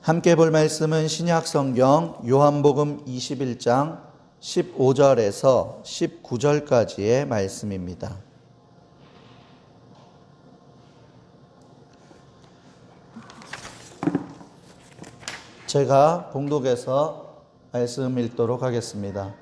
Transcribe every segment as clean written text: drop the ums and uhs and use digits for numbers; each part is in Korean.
함께 볼 말씀은 신약 성경 요한복음 21장 15절에서 19절까지의 말씀입니다. 제가 봉독해서 말씀 읽도록 하겠습니다.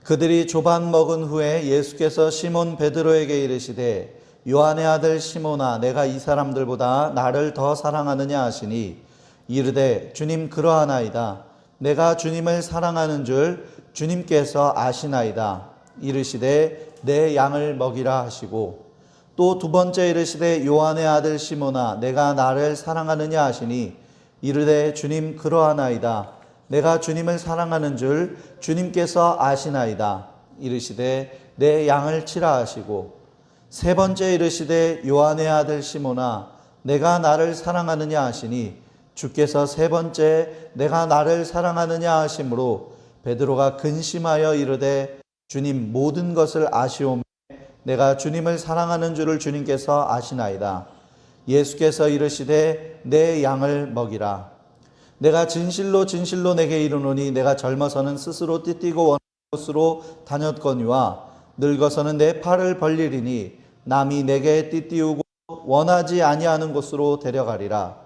그들이 조반 먹은 후에 예수께서 시몬 베드로에게 이르시되 요한의 아들 시몬아, 내가 이 사람들보다 나를 더 사랑하느냐 하시니 이르되 주님, 그러하나이다. 내가 주님을 사랑하는 줄 주님께서 아시나이다. 이르시되 내 양을 먹이라 하시고, 또 두 번째 이르시되 요한의 아들 시몬아, 내가 나를 사랑하느냐 하시니 이르되 주님, 그러하나이다. 내가 주님을 사랑하는 줄 주님께서 아시나이다. 이르시되 내 양을 치라 하시고, 세 번째 이르시되 요한의 아들 시몬아, 내가 나를 사랑하느냐 하시니 주께서 세 번째 내가 나를 사랑하느냐 하심으로 베드로가 근심하여 이르되 주님, 모든 것을 아시오매 내가 주님을 사랑하는 줄을 주님께서 아시나이다. 예수께서 이르시되 내 양을 먹이라. 내가 진실로 진실로 내게 이르노니 내가 젊어서는 스스로 띠띠고 원하는 곳으로 다녔거니와 늙어서는 내 팔을 벌리리니 남이 내게 띠띠우고 원하지 아니하는 곳으로 데려가리라.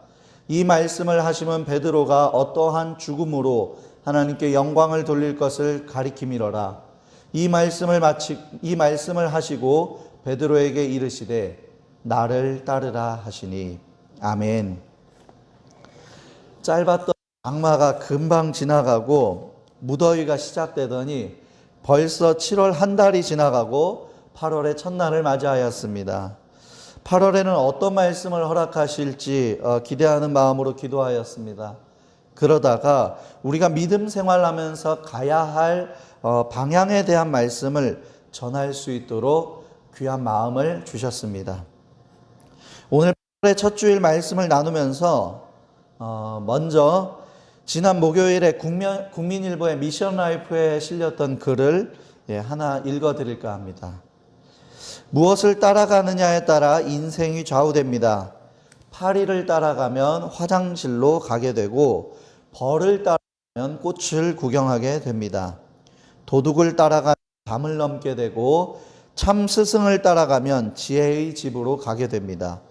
이 말씀을 하시면 베드로가 어떠한 죽음으로 하나님께 영광을 돌릴 것을 가리킴이로라. 이 말씀을 하시고 베드로에게 이르시되 나를 따르라 하시니. 아멘. 짧았던 장마가 금방 지나가고 무더위가 시작되더니 벌써 7월 한 달이 지나가고 8월의 첫날을 맞이하였습니다. 8월에는 어떤 말씀을 허락하실지 기대하는 마음으로 기도하였습니다. 그러다가 우리가 믿음 생활하면서 가야 할 방향에 대한 말씀을 전할 수 있도록 귀한 마음을 주셨습니다. 오늘 8월의 첫 주일 말씀을 나누면서 먼저 지난 목요일에 국민일보의 미션 라이프에 실렸던 글을 하나 읽어드릴까 합니다. 무엇을 따라가느냐에 따라 인생이 좌우됩니다. 파리를 따라가면 화장실로 가게 되고, 벌을 따라가면 꽃을 구경하게 됩니다. 도둑을 따라가면 담을 넘게 되고, 참 스승을 따라가면 지혜의 집으로 가게 됩니다.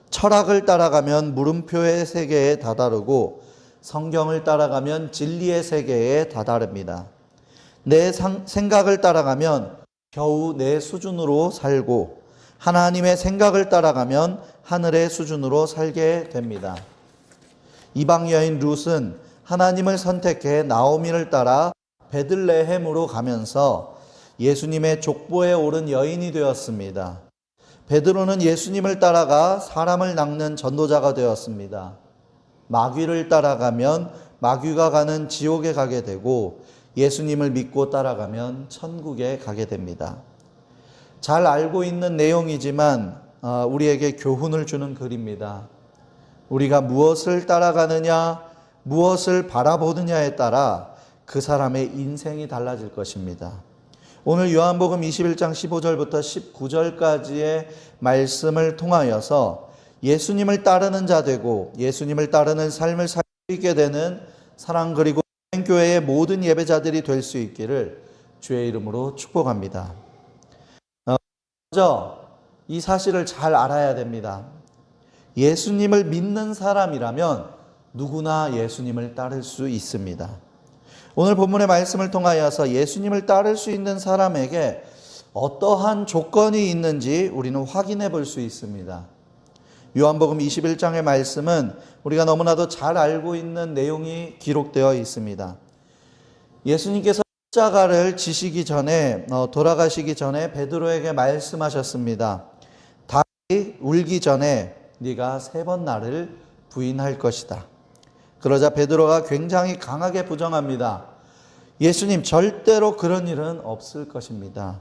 철학을 따라가면 물음표의 세계에 다다르고, 성경을 따라가면 진리의 세계에 다다릅니다. 내 생각을 따라가면 겨우 내 수준으로 살고, 하나님의 생각을 따라가면 하늘의 수준으로 살게 됩니다. 이방 여인 룻은 하나님을 선택해 나오미를 따라 베들레헴으로 가면서 예수님의 족보에 오른 여인이 되었습니다. 베드로는 예수님을 따라가 사람을 낚는 전도자가 되었습니다. 마귀를 따라가면 마귀가 가는 지옥에 가게 되고, 예수님을 믿고 따라가면 천국에 가게 됩니다. 잘 알고 있는 내용이지만 우리에게 교훈을 주는 글입니다. 우리가 무엇을 따라가느냐, 무엇을 바라보느냐에 따라 그 사람의 인생이 달라질 것입니다. 오늘 요한복음 21장 15절부터 19절까지의 말씀을 통하여서 예수님을 따르는 자 되고 예수님을 따르는 삶을 살 수 있게 되는 사랑 그리고 교회의 모든 예배자들이 될 수 있기를 주의 이름으로 축복합니다. 먼저 이 사실을 잘 알아야 됩니다. 예수님을 믿는 사람이라면 누구나 예수님을 따를 수 있습니다. 오늘 본문의 말씀을 통하여서 예수님을 따를 수 있는 사람에게 어떠한 조건이 있는지 우리는 확인해 볼 수 있습니다. 요한복음 21장의 말씀은 우리가 너무나도 잘 알고 있는 내용이 기록되어 있습니다. 예수님께서 십자가를 지시기 전에 돌아가시기 전에 베드로에게 말씀하셨습니다. 닭이 울기 전에 네가 3번 나를 부인할 것이다. 그러자 베드로가 굉장히 강하게 부정합니다. 예수님, 절대로 그런 일은 없을 것입니다.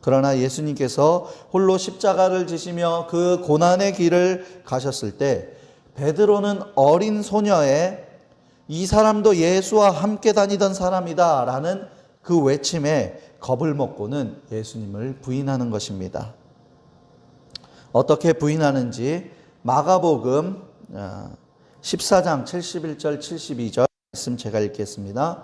그러나 예수님께서 홀로 십자가를 지시며 그 고난의 길을 가셨을 때 베드로는 어린 소녀의 이 사람도 예수와 함께 다니던 사람이다 라는 그 외침에 겁을 먹고는 예수님을 부인하는 것입니다. 어떻게 부인하는지 마가복음 14장 71절 72절 말씀 제가 읽겠습니다.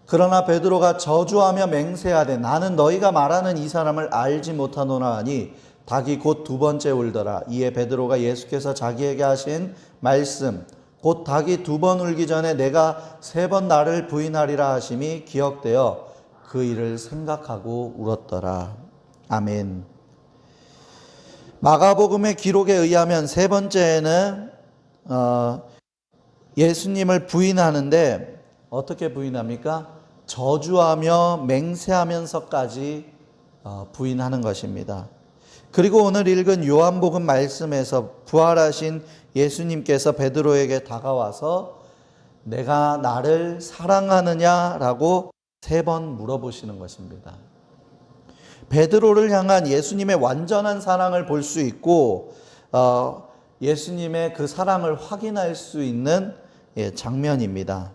그러나 베드로가 저주하며 맹세하되 나는 너희가 말하는 이 사람을 알지 못하노라 하니 닭이 곧 두 번째 울더라. 이에 베드로가 예수께서 자기에게 하신 말씀 곧 닭이 두 번 울기 전에 내가 세 번 나를 부인하리라 하심이 기억되어 그 일을 생각하고 울었더라. 아멘. 마가복음의 기록에 의하면 세 번째에는 예수님을 부인하는데 어떻게 부인합니까? 저주하며 맹세하면서까지 부인하는 것입니다. 그리고 오늘 읽은 요한복음 말씀에서 부활하신 예수님께서 베드로에게 다가와서 내가 나를 사랑하느냐라고 세 번 물어보시는 것입니다. 베드로를 향한 예수님의 완전한 사랑을 볼 수 있고 예수님의 그 사랑을 확인할 수 있는 장면입니다.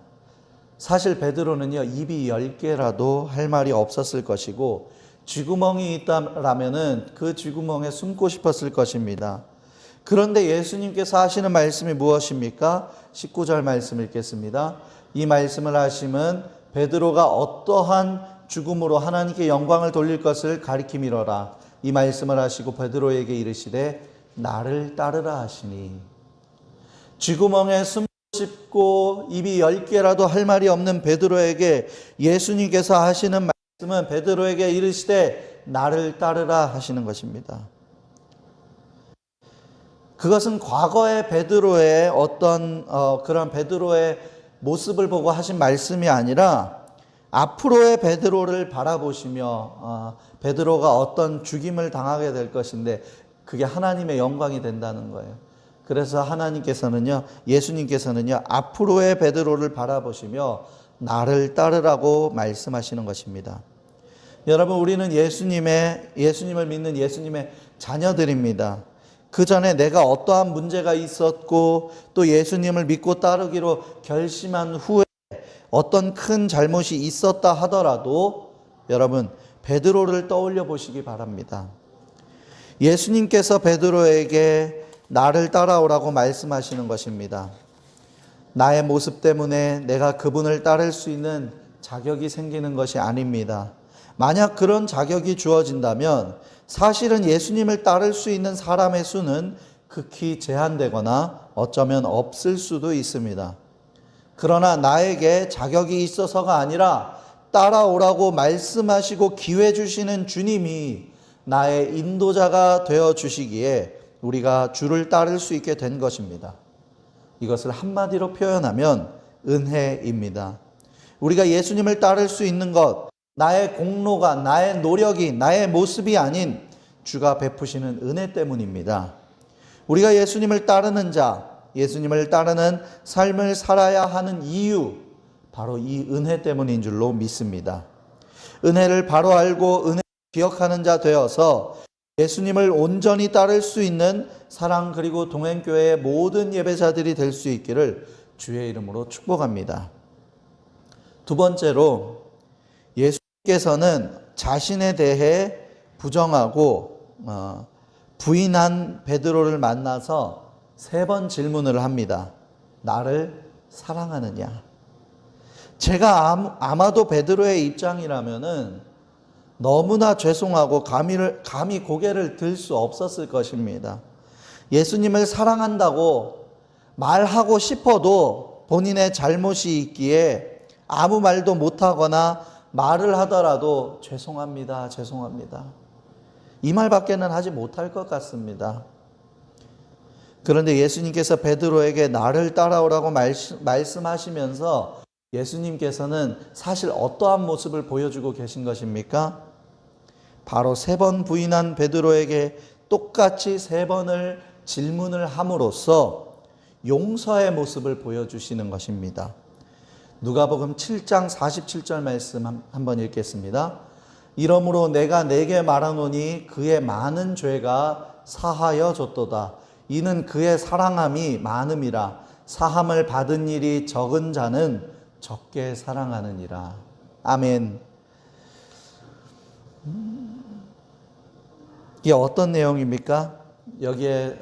사실 베드로는요, 입이 10개라도 할 말이 없었을 것이고 쥐구멍이 있다라면은 그 쥐구멍에 숨고 싶었을 것입니다. 그런데 예수님께서 하시는 말씀이 무엇입니까? 19절 말씀 읽겠습니다. 이 말씀을 하심은 베드로가 어떠한 죽음으로 하나님께 영광을 돌릴 것을 가리킴이로라. 이 말씀을 하시고 베드로에게 이르시되 나를 따르라 하시니. 쥐구멍에 숨고 싶고 입이 10개라도 할 말이 없는 베드로에게 예수님께서 하시는 말씀은 베드로에게 이르시되 나를 따르라 하시는 것입니다. 그것은 과거의 베드로의 어떤 그런 베드로의 모습을 보고 하신 말씀이 아니라 앞으로의 베드로를 바라보시며 베드로가 어떤 죽임을 당하게 될 것인데 그게 하나님의 영광이 된다는 거예요. 그래서 하나님께서는요, 예수님께서는요, 앞으로의 베드로를 바라보시며 나를 따르라고 말씀하시는 것입니다. 여러분, 우리는 예수님을 믿는 예수님의 자녀들입니다. 그 전에 내가 어떠한 문제가 있었고 또 예수님을 믿고 따르기로 결심한 후에 어떤 큰 잘못이 있었다 하더라도 여러분, 베드로를 떠올려 보시기 바랍니다. 예수님께서 베드로에게 나를 따라오라고 말씀하시는 것입니다. 나의 모습 때문에 내가 그분을 따를 수 있는 자격이 생기는 것이 아닙니다. 만약 그런 자격이 주어진다면 사실은 예수님을 따를 수 있는 사람의 수는 극히 제한되거나 어쩌면 없을 수도 있습니다. 그러나 나에게 자격이 있어서가 아니라 따라오라고 말씀하시고 기회 주시는 주님이 나의 인도자가 되어 주시기에 우리가 주를 따를 수 있게 된 것입니다. 이것을 한마디로 표현하면 은혜입니다. 우리가 예수님을 따를 수 있는 것, 나의 공로가, 나의 노력이, 나의 모습이 아닌 주가 베푸시는 은혜 때문입니다. 우리가 예수님을 따르는 자, 예수님을 따르는 삶을 살아야 하는 이유, 바로 이 은혜 때문인 줄로 믿습니다. 은혜를 바로 알고 은혜를 기억하는 자 되어서 예수님을 온전히 따를 수 있는 사랑 그리고 동행교회의 모든 예배자들이 될 수 있기를 주의 이름으로 축복합니다. 두 번째로 예수님께서는 자신에 대해 부정하고 부인한 베드로를 만나서 세 번 질문을 합니다. 나를 사랑하느냐? 제가 아마도 베드로의 입장이라면은 너무나 죄송하고 감히 고개를 들 수 없었을 것입니다. 예수님을 사랑한다고 말하고 싶어도 본인의 잘못이 있기에 아무 말도 못하거나 말을 하더라도 죄송합니다. 이 말밖에는 하지 못할 것 같습니다. 그런데 예수님께서 베드로에게 나를 따라오라고 말씀하시면서 예수님께서는 사실 어떠한 모습을 보여주고 계신 것입니까? 바로 세 번 부인한 베드로에게 똑같이 세 번을 질문을 함으로써 용서의 모습을 보여주시는 것입니다. 누가복음 7장 47절 말씀 한번 읽겠습니다. 이러므로 내가 네게 말하노니 그의 많은 죄가 사하여 졌도다. 이는 그의 사랑함이 많음이라. 사함을 받은 일이 적은 자는 적게 사랑하느니라. 아멘. 이게 어떤 내용입니까? 여기에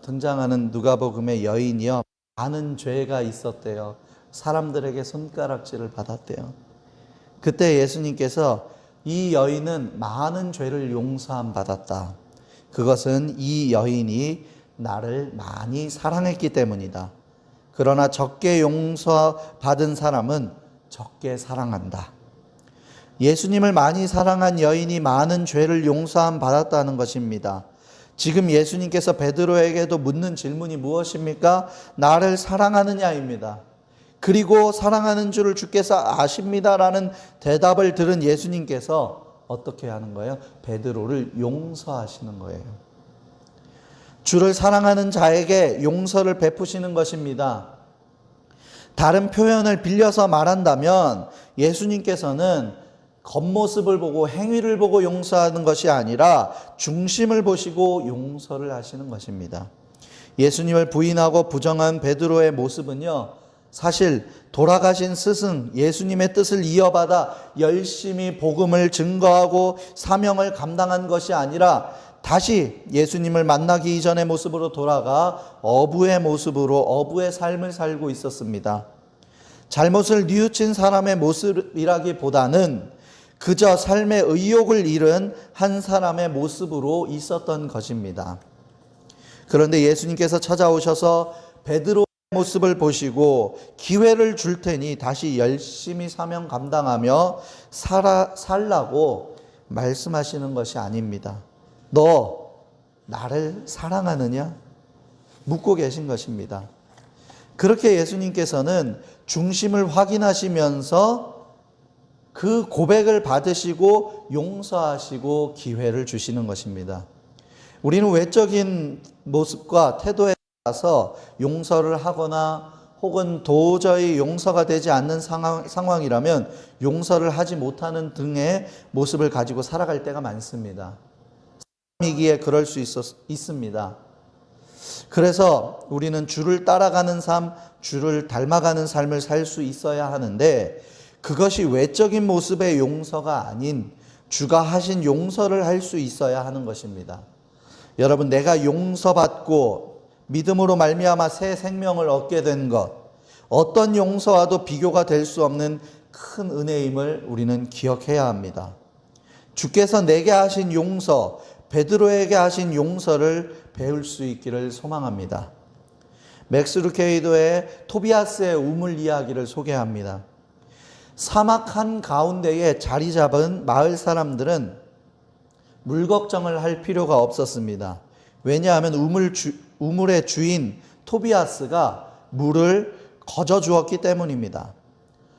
등장하는 누가복음의 여인이요, 많은 죄가 있었대요. 사람들에게 손가락질을 받았대요. 그때 예수님께서 이 여인은 많은 죄를 용서함 받았다. 그것은 이 여인이 나를 많이 사랑했기 때문이다. 그러나 적게 용서받은 사람은 적게 사랑한다. 예수님을 많이 사랑한 여인이 많은 죄를 용서함 받았다는 것입니다. 지금 예수님께서 베드로에게도 묻는 질문이 무엇입니까? 나를 사랑하느냐입니다. 그리고 사랑하는 줄을 주께서 아십니다라는 대답을 들은 예수님께서 어떻게 하는 거예요? 베드로를 용서하시는 거예요. 주를 사랑하는 자에게 용서를 베푸시는 것입니다. 다른 표현을 빌려서 말한다면 예수님께서는 겉모습을 보고 행위를 보고 용서하는 것이 아니라 중심을 보시고 용서를 하시는 것입니다. 예수님을 부인하고 부정한 베드로의 모습은요, 사실 돌아가신 스승 예수님의 뜻을 이어받아 열심히 복음을 증거하고 사명을 감당한 것이 아니라 다시 예수님을 만나기 이전의 모습으로 돌아가 어부의 모습으로 어부의 삶을 살고 있었습니다. 잘못을 뉘우친 사람의 모습이라기보다는 그저 삶의 의욕을 잃은 한 사람의 모습으로 있었던 것입니다. 그런데 예수님께서 찾아오셔서 베드로의 모습을 보시고 기회를 줄 테니 다시 열심히 사명 감당하며 살라고 말씀하시는 것이 아닙니다. 너 나를 사랑하느냐? 묻고 계신 것입니다. 그렇게 예수님께서는 중심을 확인하시면서 그 고백을 받으시고 용서하시고 기회를 주시는 것입니다. 우리는 외적인 모습과 태도에 따라서 용서를 하거나 혹은 도저히 용서가 되지 않는 상황이라면 용서를 하지 못하는 등의 모습을 가지고 살아갈 때가 많습니다. 사람이기에 그럴 수 있습니다. 그래서 우리는 주를 따라가는 삶, 주를 닮아가는 삶을 살 수 있어야 하는데 그것이 외적인 모습의 용서가 아닌 주가 하신 용서를 할 수 있어야 하는 것입니다. 여러분, 내가 용서받고 믿음으로 말미암아 새 생명을 얻게 된 것, 어떤 용서와도 비교가 될 수 없는 큰 은혜임을 우리는 기억해야 합니다. 주께서 내게 하신 용서, 베드로에게 하신 용서를 배울 수 있기를 소망합니다. 맥스 루케이도의 토비아스의 우물 이야기를 소개합니다. 사막 한가운데에 자리 잡은 마을 사람들은 물 걱정을 할 필요가 없었습니다. 왜냐하면 우물의 주인 토비아스가 물을 거저 주었기 때문입니다.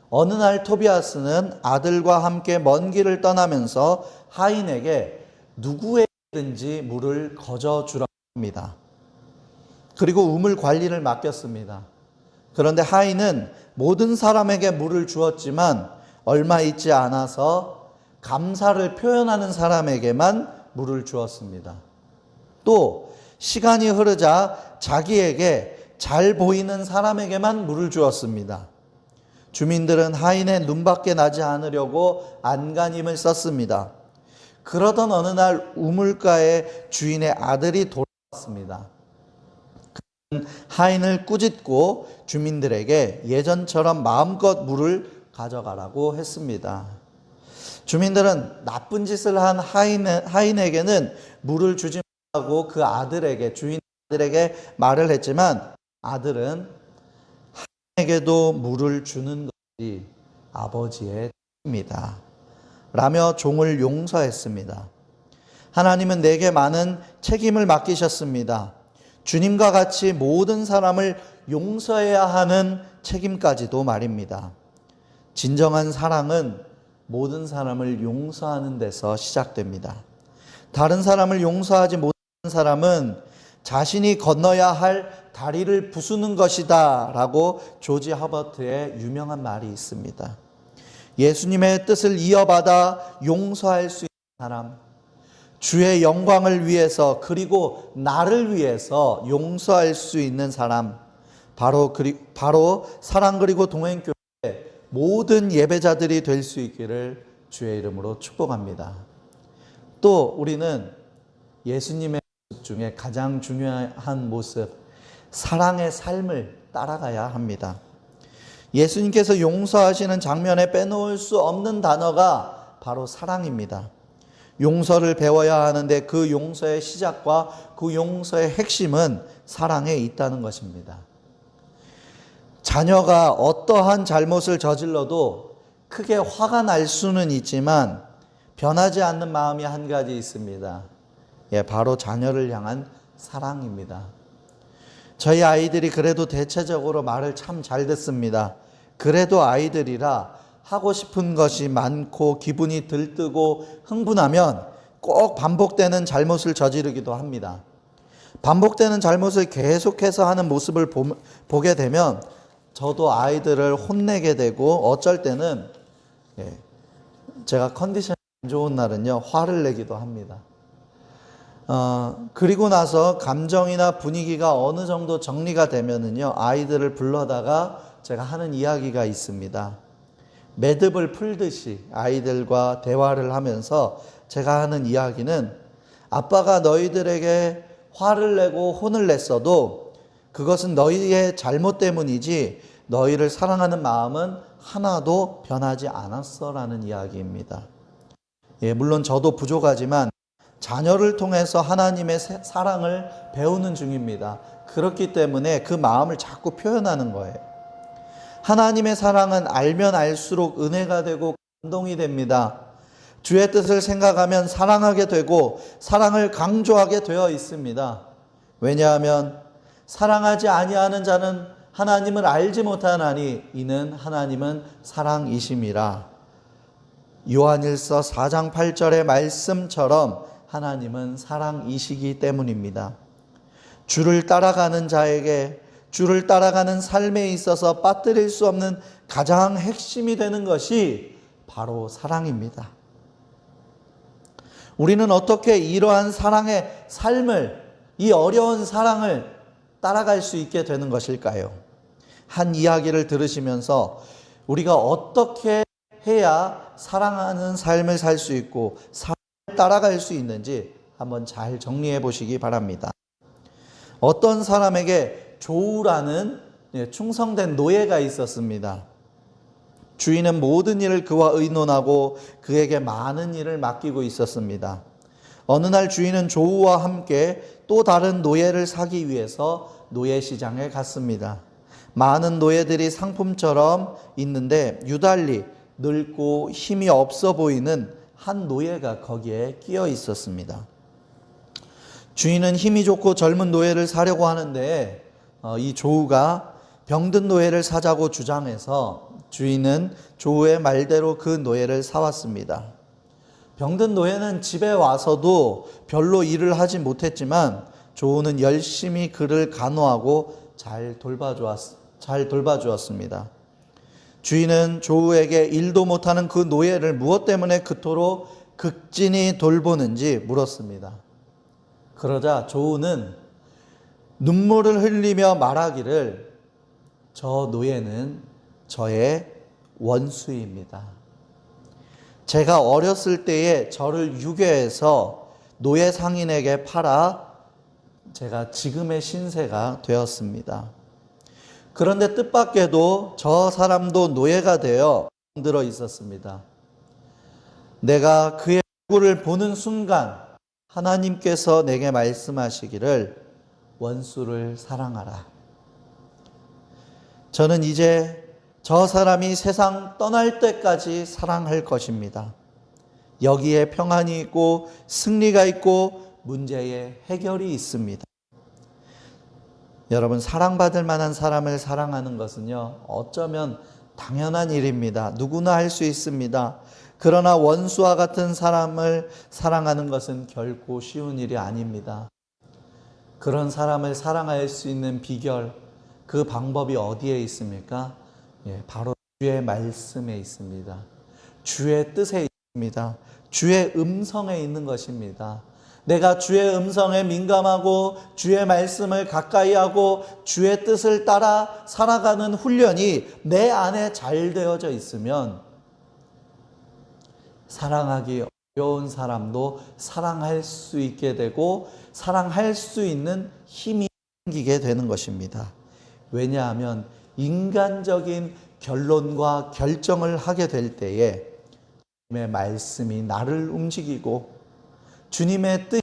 어느 날 토비아스는 아들과 함께 먼 길을 떠나면서 하인에게 누구에게든지 물을 거저 주라고 합니다. 그리고 우물 관리를 맡겼습니다. 그런데 하인은 모든 사람에게 물을 주었지만 얼마 있지 않아서 감사를 표현하는 사람에게만 물을 주었습니다. 또 시간이 흐르자 자기에게 잘 보이는 사람에게만 물을 주었습니다. 주민들은 하인의 눈밖에 나지 않으려고 안간힘을 썼습니다. 그러던 어느 날 우물가에 주인의 아들이 돌아왔습니다. 그는 하인을 꾸짖고 주민들에게 예전처럼 마음껏 물을 가져가라고 했습니다. 주민들은 나쁜 짓을 한 하인에게는 물을 주지 못하고 그 아들에게, 주인 아들에게 말을 했지만 아들은 하인에게도 물을 주는 것이 아버지의 뜻입니다 라며 종을 용서했습니다. 하나님은 내게 많은 책임을 맡기셨습니다. 주님과 같이 모든 사람을 용서해야 하는 책임까지도 말입니다. 진정한 사랑은 모든 사람을 용서하는 데서 시작됩니다. 다른 사람을 용서하지 못하는 사람은 자신이 건너야 할 다리를 부수는 것이다 라고 조지 허버트의 유명한 말이 있습니다. 예수님의 뜻을 이어받아 용서할 수 있는 사람, 주의 영광을 위해서 그리고 나를 위해서 용서할 수 있는 사람, 바로 사랑 그리고 동행교회 모든 예배자들이 될 수 있기를 주의 이름으로 축복합니다. 또 우리는 예수님의 모습 중에 가장 중요한 모습, 사랑의 삶을 따라가야 합니다. 예수님께서 용서하시는 장면에 빼놓을 수 없는 단어가 바로 사랑입니다. 용서를 배워야 하는데 그 용서의 시작과 그 용서의 핵심은 사랑에 있다는 것입니다. 자녀가 어떠한 잘못을 저질러도 크게 화가 날 수는 있지만 변하지 않는 마음이 한 가지 있습니다. 바로 자녀를 향한 사랑입니다. 저희 아이들이 그래도 대체적으로 말을 참 잘 듣습니다. 그래도 아이들이라 하고 싶은 것이 많고 기분이 들뜨고 흥분하면 꼭 반복되는 잘못을 저지르기도 합니다. 반복되는 잘못을 계속해서 하는 모습을 보게 되면 저도 아이들을 혼내게 되고 어쩔 때는 제가 컨디션이 안 좋은 날은요 화를 내기도 합니다. 그리고 나서 감정이나 분위기가 어느 정도 정리가 되면은요 아이들을 불러다가 제가 하는 이야기가 있습니다. 매듭을 풀듯이 아이들과 대화를 하면서 제가 하는 이야기는 아빠가 너희들에게 화를 내고 혼을 냈어도 그것은 너희의 잘못 때문이지 너희를 사랑하는 마음은 하나도 변하지 않았어 라는 이야기입니다. 물론 저도 부족하지만 자녀를 통해서 하나님의 사랑을 배우는 중입니다. 그렇기 때문에 그 마음을 자꾸 표현하는 거예요. 하나님의 사랑은 알면 알수록 은혜가 되고 감동이 됩니다. 주의 뜻을 생각하면 사랑하게 되고 사랑을 강조하게 되어 있습니다. 왜냐하면 사랑하지 아니하는 자는 하나님을 알지 못하나니 이는 하나님은 사랑이심이라. 요한일서 4장 8절의 말씀처럼 하나님은 사랑이시기 때문입니다. 주를 따라가는 자에게 주를 따라가는 삶에 있어서 빠뜨릴 수 없는 가장 핵심이 되는 것이 바로 사랑입니다. 우리는 어떻게 이러한 사랑의 삶을, 이 어려운 사랑을 따라갈 수 있게 되는 것일까요? 한 이야기를 들으시면서 우리가 어떻게 해야 사랑하는 삶을 살 수 있고 사랑을 따라갈 수 있는지 한번 잘 정리해 보시기 바랍니다. 어떤 사람에게 조우라는 충성된 노예가 있었습니다. 주인은 모든 일을 그와 의논하고 그에게 많은 일을 맡기고 있었습니다. 어느 날 주인은 조우와 함께 또 다른 노예를 사기 위해서 노예시장에 갔습니다. 많은 노예들이 상품처럼 있는데 유달리 늙고 힘이 없어 보이는 한 노예가 거기에 끼어 있었습니다. 주인은 힘이 좋고 젊은 노예를 사려고 하는데 이 조우가 병든 노예를 사자고 주장해서 주인은 조우의 말대로 그 노예를 사왔습니다. 병든 노예는 집에 와서도 별로 일을 하지 못했지만 조우는 열심히 그를 간호하고 잘 돌봐주었습니다. 주인은 조우에게 일도 못하는 그 노예를 무엇 때문에 그토록 극진히 돌보는지 물었습니다. 그러자 조우는 눈물을 흘리며 말하기를 저 노예는 저의 원수입니다. 제가 어렸을 때에 저를 유괴해서 노예 상인에게 팔아 제가 지금의 신세가 되었습니다. 그런데 뜻밖에도 저 사람도 노예가 되어 들어 있었습니다. 내가 그의 얼굴을 보는 순간 하나님께서 내게 말씀하시기를 원수를 사랑하라. 저는 이제 저 사람이 세상 떠날 때까지 사랑할 것입니다. 여기에 평안이 있고 승리가 있고 문제의 해결이 있습니다. 여러분, 사랑받을 만한 사람을 사랑하는 것은요, 어쩌면 당연한 일입니다. 누구나 할 수 있습니다. 그러나 원수와 같은 사람을 사랑하는 것은 결코 쉬운 일이 아닙니다. 그런 사람을 사랑할 수 있는 비결, 그 방법이 어디에 있습니까? 바로 주의 말씀에 있습니다. 주의 뜻에 있습니다. 주의 음성에 있는 것입니다. 내가 주의 음성에 민감하고 주의 말씀을 가까이 하고 주의 뜻을 따라 살아가는 훈련이 내 안에 잘 되어져 있으면 사랑하기 어려운 사람도 사랑할 수 있게 되고 사랑할 수 있는 힘이 생기게 되는 것입니다. 왜냐하면 인간적인 결론과 결정을 하게 될 때에 주님의 말씀이 나를 움직이고 주님의 뜻이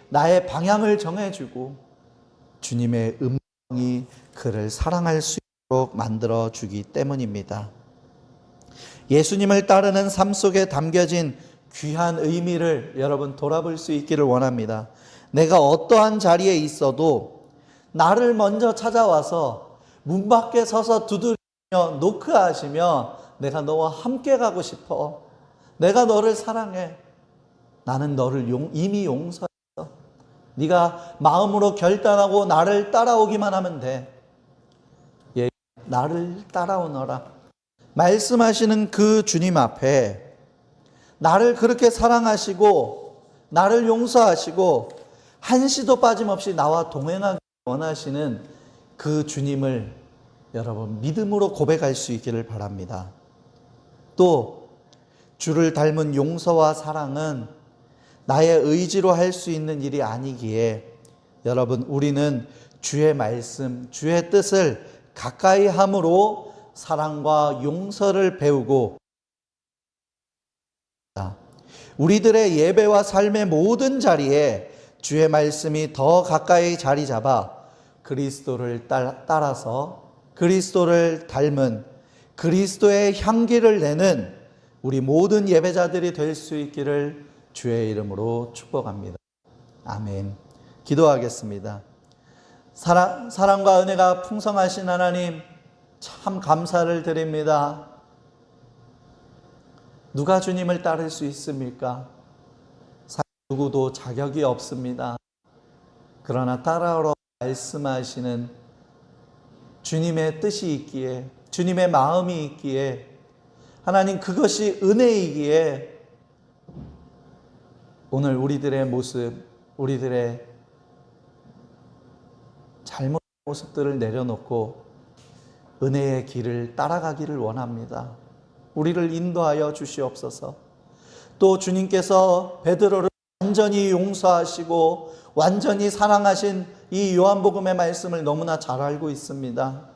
나의 방향을 정해주고 주님의 음성이 그를 사랑할 수 있도록 만들어주기 때문입니다. 예수님을 따르는 삶 속에 담겨진 귀한 의미를 여러분 돌아볼 수 있기를 원합니다. 내가 어떠한 자리에 있어도 나를 먼저 찾아와서 문 밖에 서서 두드리며 노크하시며 내가 너와 함께 가고 싶어. 내가 너를 사랑해. 나는 너를 이미 용서했어. 네가 마음으로 결단하고 나를 따라오기만 하면 돼. 예, 나를 따라오너라. 말씀하시는 그 주님 앞에 나를 그렇게 사랑하시고 나를 용서하시고 한시도 빠짐없이 나와 동행하기 원하시는 그 주님을 여러분 믿음으로 고백할 수 있기를 바랍니다. 또 주를 닮은 용서와 사랑은 나의 의지로 할 수 있는 일이 아니기에 여러분 우리는 주의 말씀, 주의 뜻을 가까이 함으로 사랑과 용서를 배우고 우리들의 예배와 삶의 모든 자리에 주의 말씀이 더 가까이 자리 잡아 그리스도를 따라서 그리스도를 닮은 그리스도의 향기를 내는 우리 모든 예배자들이 될 수 있기를 주의 이름으로 축복합니다. 아멘. 기도하겠습니다. 사랑과 은혜가 풍성하신 하나님 참 감사를 드립니다. 누가 주님을 따를 수 있습니까? 누구도 자격이 없습니다. 그러나 따라오라 말씀하시는 주님의 뜻이 있기에 주님의 마음이 있기에 하나님 그것이 은혜이기에 오늘 우리들의 모습, 우리들의 잘못된 모습들을 내려놓고 은혜의 길을 따라가기를 원합니다. 우리를 인도하여 주시옵소서. 또 주님께서 베드로를 완전히 용서하시고 완전히 사랑하신 이 요한복음의 말씀을 너무나 잘 알고 있습니다.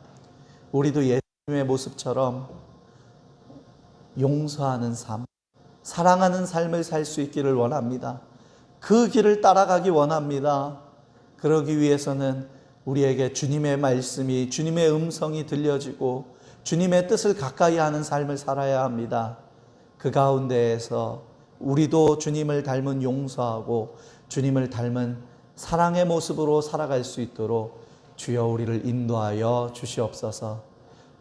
우리도 예수님의 모습처럼 용서하는 삶, 사랑하는 삶을 살 수 있기를 원합니다. 그 길을 따라가기 원합니다. 그러기 위해서는 우리에게 주님의 말씀이, 주님의 음성이 들려지고 주님의 뜻을 가까이 하는 삶을 살아야 합니다. 그 가운데에서 우리도 주님을 닮은 용서하고 주님을 닮은 사랑의 모습으로 살아갈 수 있도록 주여 우리를 인도하여 주시옵소서.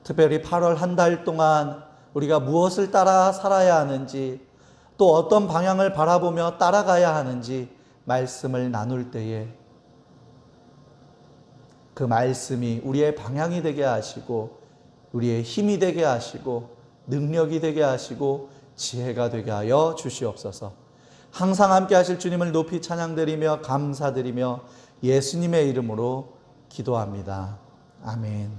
특별히 8월 한 달 동안 우리가 무엇을 따라 살아야 하는지 또 어떤 방향을 바라보며 따라가야 하는지 말씀을 나눌 때에 그 말씀이 우리의 방향이 되게 하시고 우리의 힘이 되게 하시고 능력이 되게 하시고 지혜가 되게 하여 주시옵소서. 항상 함께 하실 주님을 높이 찬양드리며 감사드리며 예수님의 이름으로 기도합니다. 아멘.